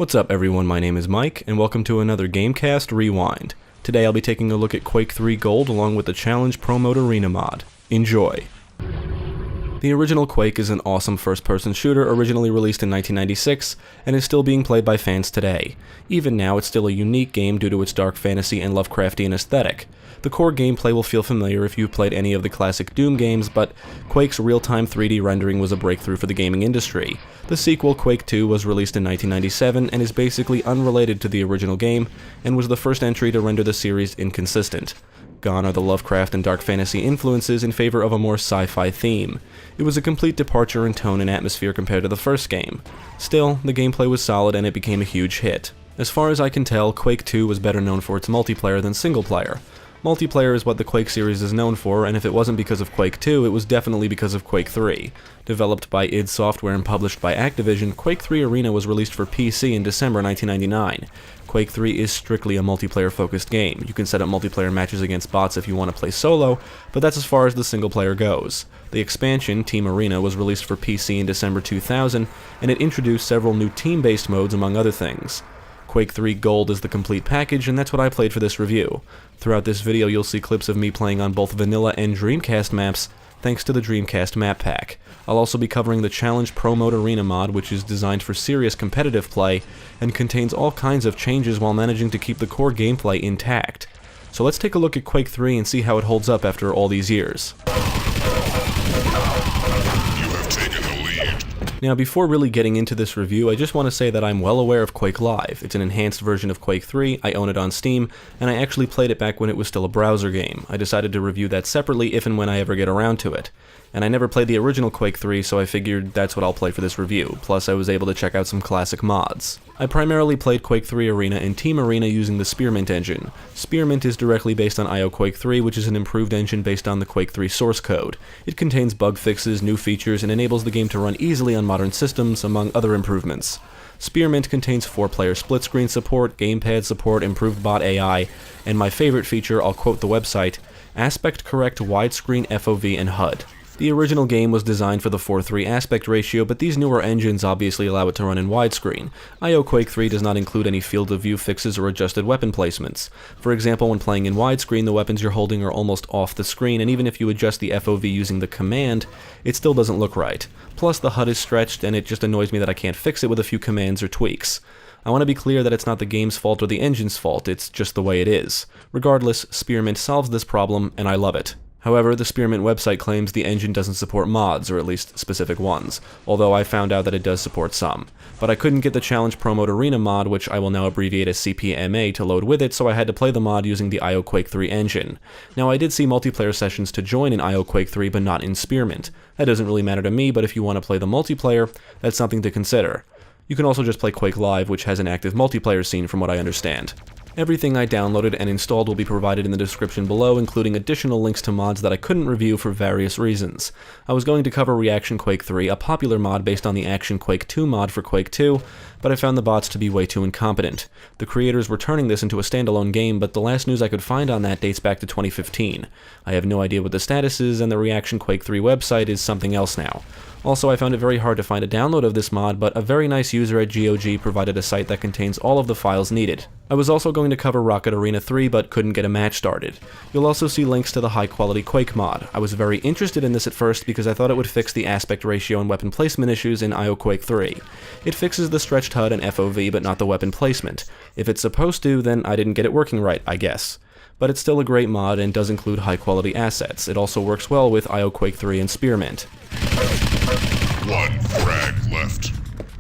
What's up everyone, my name is Mike, and welcome to another GameCast Rewind. Today I'll be taking a look at Quake III Gold along with the Challenge ProMode Arena mod. Enjoy! The original Quake is an awesome first-person shooter originally released in 1996, and is still being played by fans today. Even now, it's still a unique game due to its dark fantasy and Lovecraftian aesthetic. The core gameplay will feel familiar if you've played any of the classic Doom games, but Quake's real-time 3D rendering was a breakthrough for the gaming industry. The sequel, Quake II, was released in 1997 and is basically unrelated to the original game, and was the first entry to render the series inconsistent. Gone are the Lovecraft and dark fantasy influences in favor of a more sci-fi theme. It was a complete departure in tone and atmosphere compared to the first game. Still, the gameplay was solid and it became a huge hit. As far as I can tell, Quake II was better known for its multiplayer than single player. Multiplayer is what the Quake series is known for, and if it wasn't because of Quake II, it was definitely because of Quake III. Developed by id Software and published by Activision, Quake III Arena was released for PC in December 1999. Quake III is strictly a multiplayer-focused game. You can set up multiplayer matches against bots if you want to play solo, but that's as far as the single player goes. The expansion, Team Arena, was released for PC in December 2000, and it introduced several new team-based modes among other things. Quake III Gold is the complete package, and that's what I played for this review. Throughout this video you'll see clips of me playing on both vanilla and Dreamcast maps, thanks to the Dreamcast map pack. I'll also be covering the Challenge ProMode Arena mod, which is designed for serious competitive play, and contains all kinds of changes while managing to keep the core gameplay intact. So let's take a look at Quake III and see how it holds up after all these years. Now, before really getting into this review, I just want to say that I'm well aware of Quake Live. It's an enhanced version of Quake 3, I own it on Steam, and I actually played it back when it was still a browser game. I decided to review that separately if and when I ever get around to it. And I never played the original Quake 3, so I figured that's what I'll play for this review, plus I was able to check out some classic mods. I primarily played Quake III Arena and Team Arena using the Spearmint engine. Spearmint is directly based on IO Quake 3, which is an improved engine based on the Quake 3 source code. It contains bug fixes, new features, and enables the game to run easily on modern systems, among other improvements. Spearmint contains 4-player split-screen support, gamepad support, improved bot AI, and my favorite feature, I'll quote the website, aspect-correct widescreen FOV and HUD. The original game was designed for the 4:3 aspect ratio, but these newer engines obviously allow it to run in widescreen. IO Quake 3 does not include any field of view fixes or adjusted weapon placements. For example, when playing in widescreen, the weapons you're holding are almost off the screen, and even if you adjust the FOV using the command, it still doesn't look right. Plus, the HUD is stretched, and it just annoys me that I can't fix it with a few commands or tweaks. I want to be clear that it's not the game's fault or the engine's fault, it's just the way it is. Regardless, Spearmint solves this problem, and I love it. However, the Spearmint website claims the engine doesn't support mods, or at least specific ones, although I found out that it does support some. But I couldn't get the Challenge ProMode Arena mod, which I will now abbreviate as CPMA, to load with it, so I had to play the mod using the IO Quake 3 engine. Now, I did see multiplayer sessions to join in IO Quake 3, but not in Spearmint. That doesn't really matter to me, but if you want to play the multiplayer, that's something to consider. You can also just play Quake Live, which has an active multiplayer scene from what I understand. Everything I downloaded and installed will be provided in the description below, including additional links to mods that I couldn't review for various reasons. I was going to cover Reaction Quake 3, a popular mod based on the Action Quake 2 mod for Quake 2, but I found the bots to be way too incompetent. The creators were turning this into a standalone game, but the last news I could find on that dates back to 2015. I have no idea what the status is, and the Reaction Quake 3 website is something else now. Also, I found it very hard to find a download of this mod, but a very nice user at GOG provided a site that contains all of the files needed. I was also going to cover Rocket Arena 3, but couldn't get a match started. You'll also see links to the high-quality Quake mod. I was very interested in this at first because I thought it would fix the aspect ratio and weapon placement issues in IO Quake 3. It fixes the stretched HUD and FOV, but not the weapon placement. If it's supposed to, then I didn't get it working right, I guess. But it's still a great mod and does include high-quality assets. It also works well with IO Quake 3 and Spearmint. One frag left.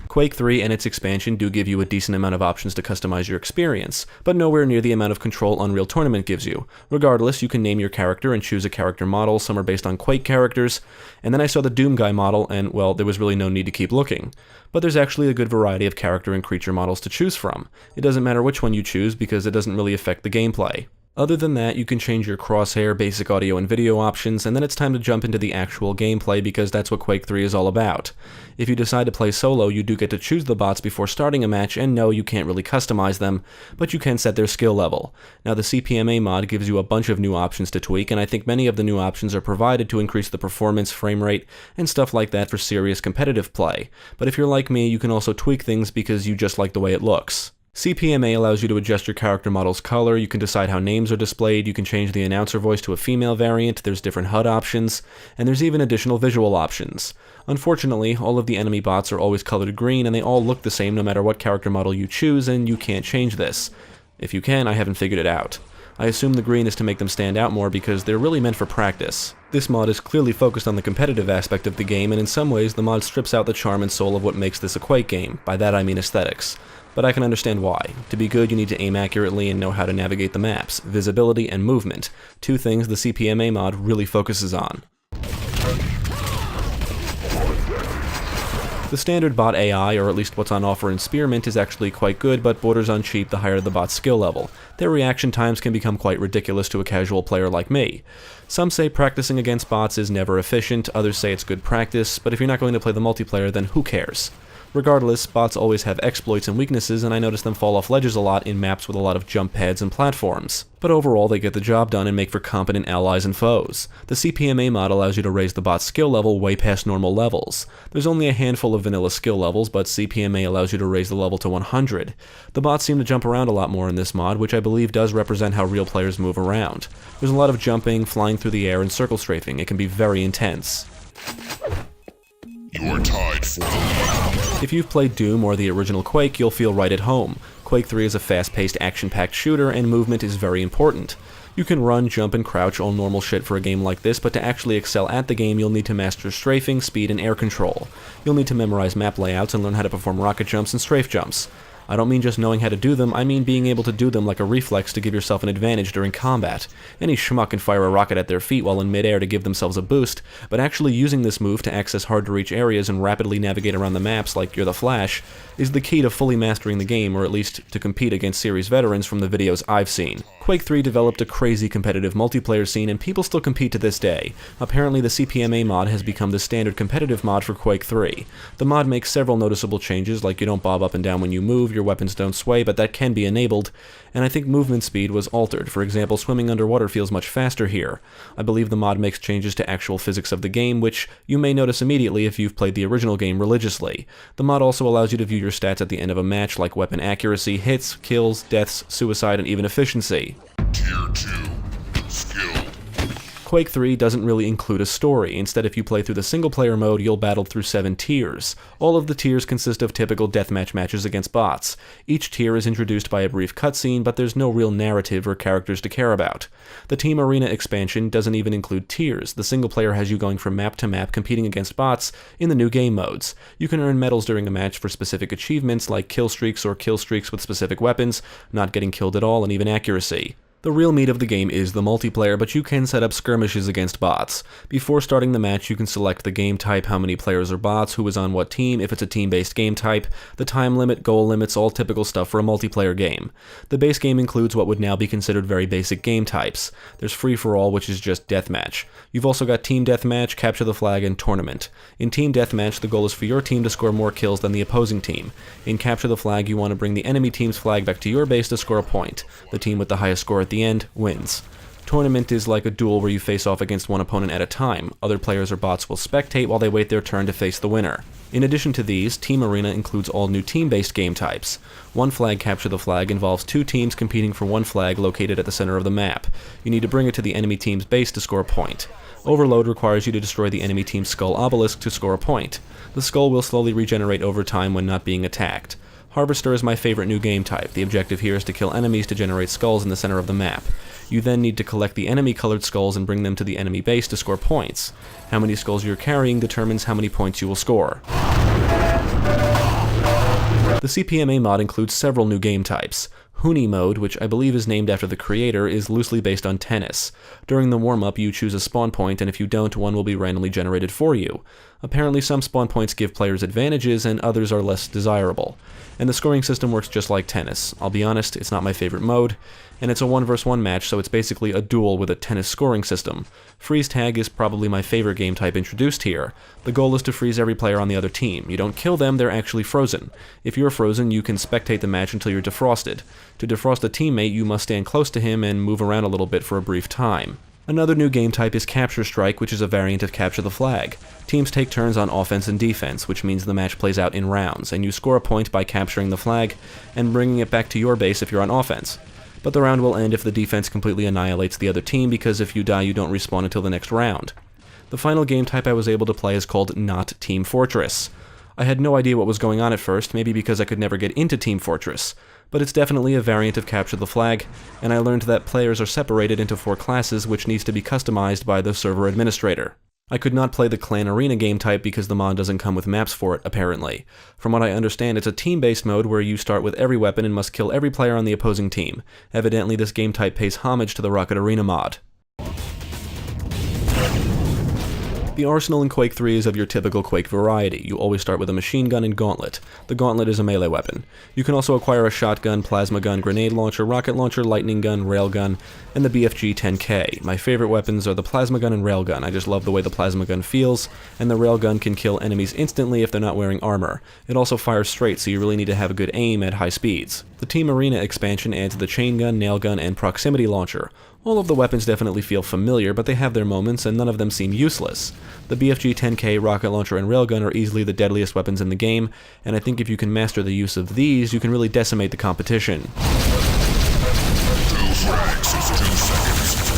Quake 3 and its expansion do give you a decent amount of options to customize your experience, but nowhere near the amount of control Unreal Tournament gives you. Regardless, you can name your character and choose a character model. Some are based on Quake characters, and then I saw the Doom Guy model, and well, there was really no need to keep looking. But there's actually a good variety of character and creature models to choose from. It doesn't matter which one you choose because it doesn't really affect the gameplay. Other than that, you can change your crosshair, basic audio and video options, and then it's time to jump into the actual gameplay because that's what Quake 3 is all about. If you decide to play solo, you do get to choose the bots before starting a match, and no, you can't really customize them, but you can set their skill level. Now, the CPMA mod gives you a bunch of new options to tweak, and I think many of the new options are provided to increase the performance, frame rate, and stuff like that for serious competitive play. But if you're like me, you can also tweak things because you just like the way it looks. CPMA allows you to adjust your character model's color, you can decide how names are displayed, you can change the announcer voice to a female variant, there's different HUD options, and there's even additional visual options. Unfortunately, all of the enemy bots are always colored green and they all look the same no matter what character model you choose, and you can't change this. If you can, I haven't figured it out. I assume the green is to make them stand out more because they're really meant for practice. This mod is clearly focused on the competitive aspect of the game, and in some ways the mod strips out the charm and soul of what makes this a Quake game. By that I mean aesthetics. But I can understand why. To be good, you need to aim accurately and know how to navigate the maps, visibility, and movement, two things the CPMA mod really focuses on. The standard bot AI, or at least what's on offer in Spearmint, is actually quite good, but borders on cheap the higher the bot's skill level. Their reaction times can become quite ridiculous to a casual player like me. Some say practicing against bots is never efficient, others say it's good practice, but if you're not going to play the multiplayer, then who cares? Regardless, bots always have exploits and weaknesses, and I notice them fall off ledges a lot in maps with a lot of jump pads and platforms. But overall, they get the job done and make for competent allies and foes. The CPMA mod allows you to raise the bot's skill level way past normal levels. There's only a handful of vanilla skill levels, but CPMA allows you to raise the level to 100. The bots seem to jump around a lot more in this mod, which I believe does represent how real players move around. There's a lot of jumping, flying through the air, and circle strafing. It can be very intense. You're tied for the lead. If you've played Doom or the original Quake, you'll feel right at home. Quake 3 is a fast-paced, action-packed shooter, and movement is very important. You can run, jump, and crouch all normal shit for a game like this, but to actually excel at the game, you'll need to master strafing, speed, and air control. You'll need to memorize map layouts and learn how to perform rocket jumps and strafe jumps. I don't mean just knowing how to do them, I mean being able to do them like a reflex to give yourself an advantage during combat. Any schmuck can fire a rocket at their feet while in midair to give themselves a boost, but actually using this move to access hard-to-reach areas and rapidly navigate around the maps like you're the Flash is the key to fully mastering the game, or at least to compete against series veterans from the videos I've seen. Quake 3 developed a crazy competitive multiplayer scene, and people still compete to this day. Apparently the CPMA mod has become the standard competitive mod for Quake 3. The mod makes several noticeable changes, like you don't bob up and down when you move, your weapons don't sway, but that can be enabled, and I think movement speed was altered. For example, swimming underwater feels much faster here. I believe the mod makes changes to actual physics of the game, which you may notice immediately if you've played the original game religiously. The mod also allows you to view your stats at the end of a match, like weapon accuracy, hits, kills, deaths, suicide, and even efficiency. Tier 2. Skill. Quake 3 doesn't really include a story. Instead, if you play through the single-player mode, you'll battle through 7 tiers. All of the tiers consist of typical deathmatch matches against bots. Each tier is introduced by a brief cutscene, but there's no real narrative or characters to care about. The Team Arena expansion doesn't even include tiers. The single-player has you going from map to map competing against bots in the new game modes. You can earn medals during a match for specific achievements like kill streaks or kill streaks with specific weapons, not getting killed at all, and even accuracy. The real meat of the game is the multiplayer, but you can set up skirmishes against bots. Before starting the match, you can select the game type, how many players are bots, who is on what team, if it's a team-based game type, the time limit, goal limits, all typical stuff for a multiplayer game. The base game includes what would now be considered very basic game types. There's free-for-all, which is just deathmatch. You've also got team deathmatch, capture the flag, and tournament. In team deathmatch, the goal is for your team to score more kills than the opposing team. In capture the flag, you want to bring the enemy team's flag back to your base to score a point. The team with the highest score at the end wins. Tournament is like a duel where you face off against one opponent at a time. Other players or bots will spectate while they wait their turn to face the winner. In addition to these, Team Arena includes all new team-based game types. One flag capture the flag involves 2 teams competing for one flag located at the center of the map. You need to bring it to the enemy team's base to score a point. Overload requires you to destroy the enemy team's skull obelisk to score a point. The skull will slowly regenerate over time when not being attacked. Harvester is my favorite new game type. The objective here is to kill enemies to generate skulls in the center of the map. You then need to collect the enemy-colored skulls and bring them to the enemy base to score points. How many skulls you're carrying determines how many points you will score. The CPMA mod includes several new game types. Huni mode, which I believe is named after the creator, is loosely based on tennis. During the warm-up, you choose a spawn point, and if you don't, one will be randomly generated for you. Apparently, some spawn points give players advantages, and others are less desirable. And the scoring system works just like tennis. I'll be honest, it's not my favorite mode. and it's a 1 vs 1 match, so it's basically a duel with a tennis scoring system. Freeze tag is probably my favorite game type introduced here. The goal is to freeze every player on the other team. You don't kill them, they're actually frozen. If you're frozen, you can spectate the match until you're defrosted. To defrost a teammate, you must stand close to him and move around a little bit for a brief time. Another new game type is Capture Strike, which is a variant of Capture the Flag. Teams take turns on offense and defense, which means the match plays out in rounds, and you score a point by capturing the flag and bringing it back to your base if you're on offense. But the round will end if the defense completely annihilates the other team, because if you die you don't respawn until the next round. The final game type I was able to play is called Not Team Fortress. I had no idea what was going on at first, maybe because I could never get into Team Fortress, but it's definitely a variant of Capture the Flag, and I learned that players are separated into 4 classes, which needs to be customized by the server administrator. I could not play the Clan Arena game type because the mod doesn't come with maps for it, apparently. From what I understand, it's a team-based mode where you start with every weapon and must kill every player on the opposing team. Evidently, this game type pays homage to the Rocket Arena mod. The arsenal in Quake 3 is of your typical Quake variety. You always start with a machine gun and gauntlet. The gauntlet is a melee weapon. You can also acquire a shotgun, plasma gun, grenade launcher, rocket launcher, lightning gun, railgun, and the BFG 10K. My favorite weapons are the plasma gun and railgun. I just love the way the plasma gun feels, and the railgun can kill enemies instantly if they're not wearing armor. It also fires straight, so you really need to have a good aim at high speeds. The Team Arena expansion adds the chain gun, nail gun, and proximity launcher. All of the weapons definitely feel familiar, but they have their moments, and none of them seem useless. The BFG 10K, rocket launcher, and railgun are easily the deadliest weapons in the game, and I think if you can master the use of these, you can really decimate the competition.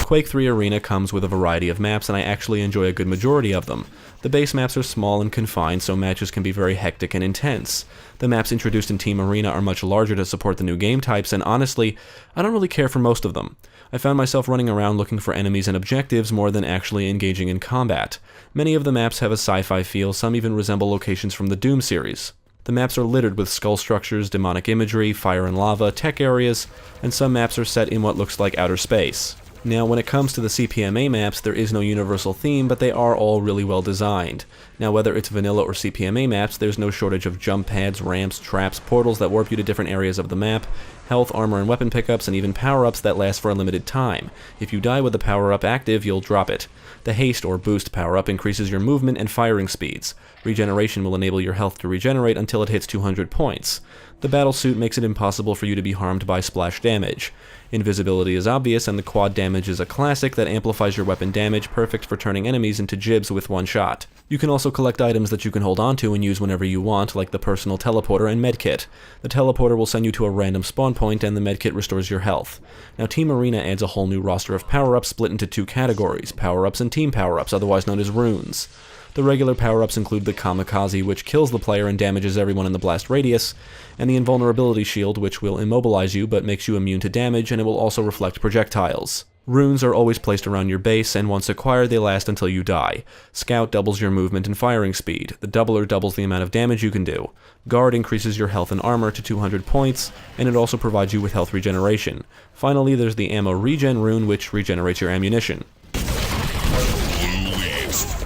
Quake III Arena comes with a variety of maps, and I actually enjoy a good majority of them. The base maps are small and confined, so matches can be very hectic and intense. The maps introduced in Team Arena are much larger to support the new game types, and honestly, I don't really care for most of them. I found myself running around looking for enemies and objectives more than actually engaging in combat. Many of the maps have a sci-fi feel, some even resemble locations from the Doom series. The maps are littered with skull structures, demonic imagery, fire and lava, tech areas, and some maps are set in what looks like outer space. Now, when it comes to the CPMA maps, there is no universal theme, but they are all really well designed. Now, whether it's vanilla or CPMA maps, there's no shortage of jump pads, ramps, traps, portals that warp you to different areas of the map, health, armor, and weapon pickups, and even power-ups that last for a limited time. If you die with the power-up active, you'll drop it. The haste or boost power-up increases your movement and firing speeds. Regeneration will enable your health to regenerate until it hits 200 points. The battle suit makes it impossible for you to be harmed by splash damage. Invisibility is obvious, and the quad damage is a classic that amplifies your weapon damage, perfect for turning enemies into gibs with one shot. You can also collect items that you can hold onto and use whenever you want, like the personal teleporter and medkit. The teleporter will send you to a random spawn point, and the medkit restores your health. Now, Team Arena adds a whole new roster of power-ups split into 2 categories, power-ups and team power-ups, otherwise known as runes. The regular power-ups include the Kamikaze, which kills the player and damages everyone in the blast radius, and the Invulnerability Shield, which will immobilize you but makes you immune to damage, and it will also reflect projectiles. Runes are always placed around your base, and once acquired, they last until you die. Scout doubles your movement and firing speed. The Doubler doubles the amount of damage you can do. Guard increases your health and armor to 200 points, and it also provides you with health regeneration. Finally, there's the Ammo Regen rune, which regenerates your ammunition.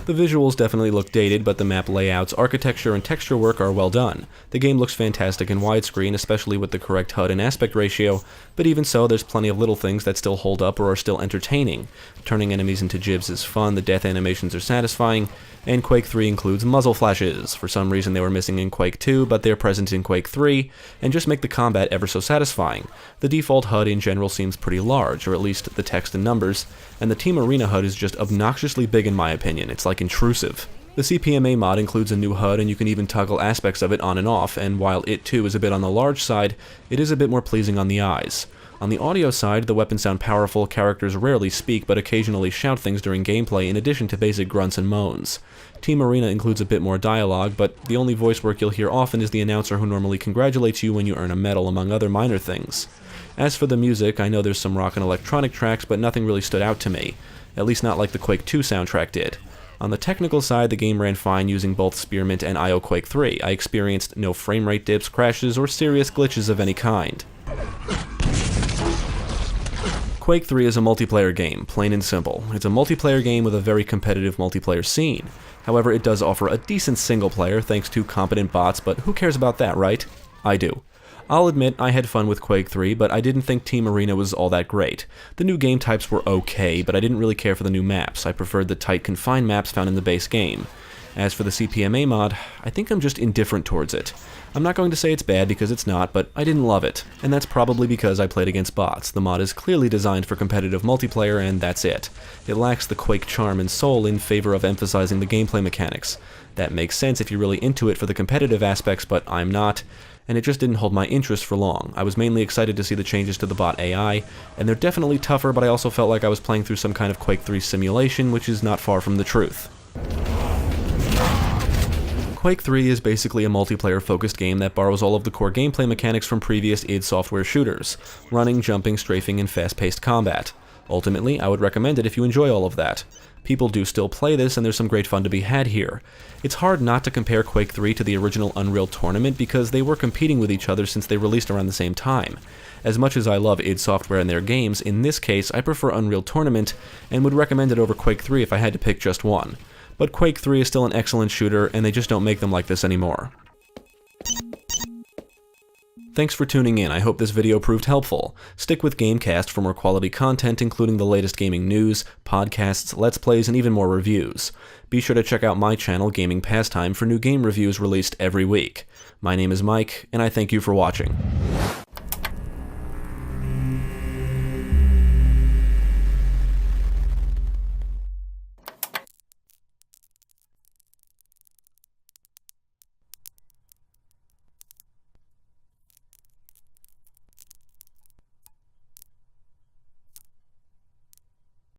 The visuals definitely look dated, but the map layouts, architecture, and texture work are well done. The game looks fantastic in widescreen, especially with the correct HUD and aspect ratio, but even so, there's plenty of little things that still hold up or are still entertaining. Turning enemies into gibs is fun, the death animations are satisfying, and Quake 3 includes muzzle flashes. For some reason they were missing in Quake 2, but they're present in Quake 3, and just make the combat ever so satisfying. The default HUD in general seems pretty large, or at least the text and numbers, and the Team Arena HUD is just obnoxiously big in my opinion. It's like intrusive. The CPMA mod includes a new HUD, and you can even toggle aspects of it on and off, and while it too is a bit on the large side, it is a bit more pleasing on the eyes. On the audio side, the weapons sound powerful, characters rarely speak but occasionally shout things during gameplay in addition to basic grunts and moans. Team Arena includes a bit more dialogue, but the only voice work you'll hear often is the announcer who normally congratulates you when you earn a medal, among other minor things. As for the music, I know there's some rock and electronic tracks, but nothing really stood out to me, at least not like the Quake 2 soundtrack did. On the technical side, the game ran fine using both Spearmint and IO Quake 3. I experienced no frame rate dips, crashes, or serious glitches of any kind. Quake 3 is a multiplayer game, plain and simple. It's a multiplayer game with a very competitive multiplayer scene. However, it does offer a decent single player thanks to competent bots, but who cares about that, right? I do. I'll admit I had fun with Quake 3, but I didn't think Team Arena was all that great. The new game types were okay, but I didn't really care for the new maps. I preferred the tight, confined maps found in the base game. As for the CPMA mod, I think I'm just indifferent towards it. I'm not going to say it's bad because it's not, but I didn't love it. And that's probably because I played against bots. The mod is clearly designed for competitive multiplayer, and that's it. It lacks the Quake charm and soul in favor of emphasizing the gameplay mechanics. That makes sense if you're really into it for the competitive aspects, but I'm not. And it just didn't hold my interest for long. I was mainly excited to see the changes to the bot AI, and they're definitely tougher, but I also felt like I was playing through some kind of Quake 3 simulation, which is not far from the truth. Quake 3 is basically a multiplayer-focused game that borrows all of the core gameplay mechanics from previous id Software shooters: running, jumping, strafing, and fast-paced combat. Ultimately, I would recommend it if you enjoy all of that. People do still play this, and there's some great fun to be had here. It's hard not to compare Quake 3 to the original Unreal Tournament because they were competing with each other since they released around the same time. As much as I love id Software and their games, in this case I prefer Unreal Tournament and would recommend it over Quake 3 if I had to pick just one. But Quake 3 is still an excellent shooter, and they just don't make them like this anymore. Thanks for tuning in. I hope this video proved helpful. Stick with GameCast for more quality content, including the latest gaming news, podcasts, let's plays, and even more reviews. Be sure to check out my channel, Gaming Pastime, for new game reviews released every week. My name is Mike, and I thank you for watching.